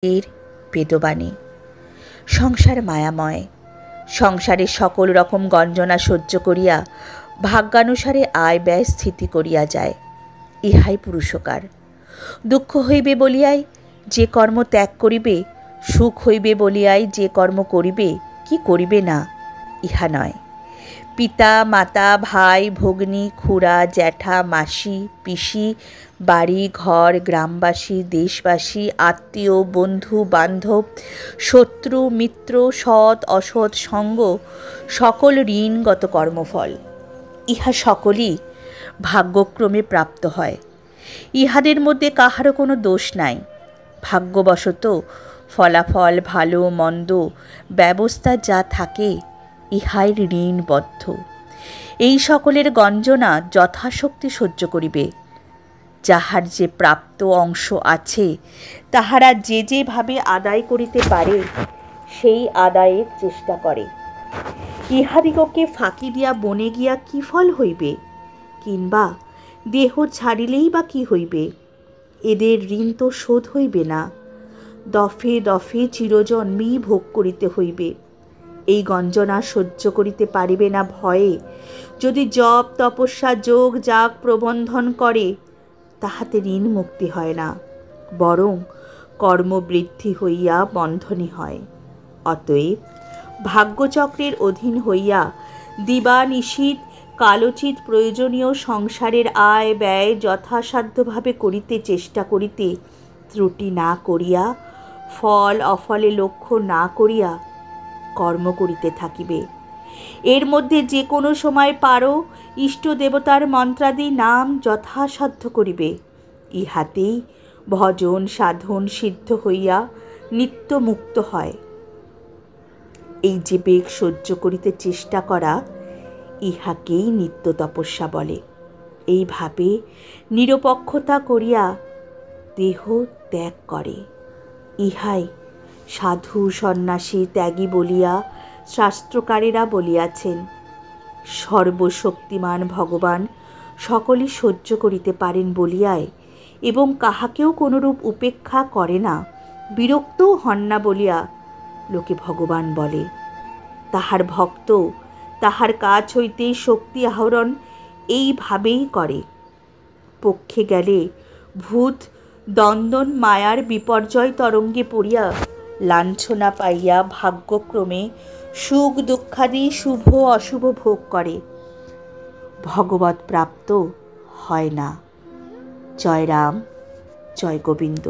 এর বেদবাণী। সংসার মায়াময়। সংসারের সকল রকম গঞ্জনা সহ্য করিয়া ভাগ্যানুসারে আয় ব্যয় স্থিতি করিয়া যায়, ইহাই পুরুষকার। দুঃখ হইবে বলিয়াই যে কর্ম ত্যাগ করিবে, সুখ হইবে বলিয়াই যে কর্ম করিবে কি করিবে না, ইহা নয়। পিতা মাতা ভাই ভগ্নী খুড়া জ্যাঠা মাসি পিসি বাড়ি ঘর গ্রামবাসী দেশবাসী আত্মীয় বন্ধু বান্ধব শত্রু মিত্র সৎ অসৎ সঙ্গ সকল ঋণগত কর্মফল, ইহা সকলই ভাগ্যক্রমে প্রাপ্ত হয়। ইহাদের মধ্যে কাহারও কোনো দোষ নাই। ভাগ্যবশত ফলাফল ভালো মন্দ ব্যবস্থা যা থাকে ইহাই ঋণবদ্ধ। এই সকলের গঞ্জনা যথাশক্তি সহ্য করিবে। যাহার যে প্রাপ্ত অংশ আছে তাহারা যে যেভাবে আদায় করিতে পারে সেই আদায়ের চেষ্টা করে। ইহাদিগকে ফাঁকি দিয়া বনে গিয়া কি ফল হইবে, কিংবা দেহ ছাড়িলেই বা কি হইবে? এদের ঋণ তো শোধ হইবে না, দফে দফে চিরজন্মেই ভোগ করিতে হইবে। এই গঞ্জনা সহ্য করিতে পারিবে না ভয়ে যদি জপ তপস্যা যোগ যাগ প্রবন্ধন করে, তাহাতে ঋণ মুক্তি হয় না, বরং কর্মবৃদ্ধি হইয়া বন্ধনী হয়। অতএব ভাগ্যচক্রের অধীন হইয়া দিবানিশীথ কালোচিত প্রয়োজনীয় সংসারের আয় ব্যয় যথাসাধ্যভাবে করিতে চেষ্টা করিতে, ত্রুটি না করিয়া ফল অফলে লক্ষ্য না করিয়া কর্ম করিতে থাকিবে। এর মধ্যে যে কোনো সময় পারো ইষ্ট দেবতার মন্ত্রাদি নাম যথাসাধ্য করিবে। ইহাতেই ভজন সাধন সিদ্ধ হইয়া নিত্য মুক্ত হয়। এই যে বেগ সহ্য করিতে চেষ্টা করা, ইহাকেই নিত্য তপস্যা বলে। এইভাবে নিরপেক্ষতা করিয়া দেহ ত্যাগ করে। ইহাই সাধু সন্ন্যাসী ত্যাগী বলিয়া শাস্ত্রকারেরা বলিয়াছেন। সর্বশক্তিমান ভগবান সকলই সহ্য করিতে পারেন বলিয়ায় এবং কাহাকেও কোনরূপ উপেক্ষা করে না, বিরক্তও হন না বলিয়া লোকে ভগবান বলে। তাহার ভক্ত তাহার কাছ হইতে শক্তি আহরণ এইভাবেই করে। পক্ষে গেলে ভূত দ্বন্দ্বন মায়ার বিপর্যয় তরঙ্গে পড়িয়া লাঞ্ছনা পাইয়া ভাগ্যক্রমে সুখ দুঃখাদি শুভ অশুভ ভোগ করে, ভগবৎ প্রাপ্ত হয় না। জয় রাম, জয় গোবিন্দ।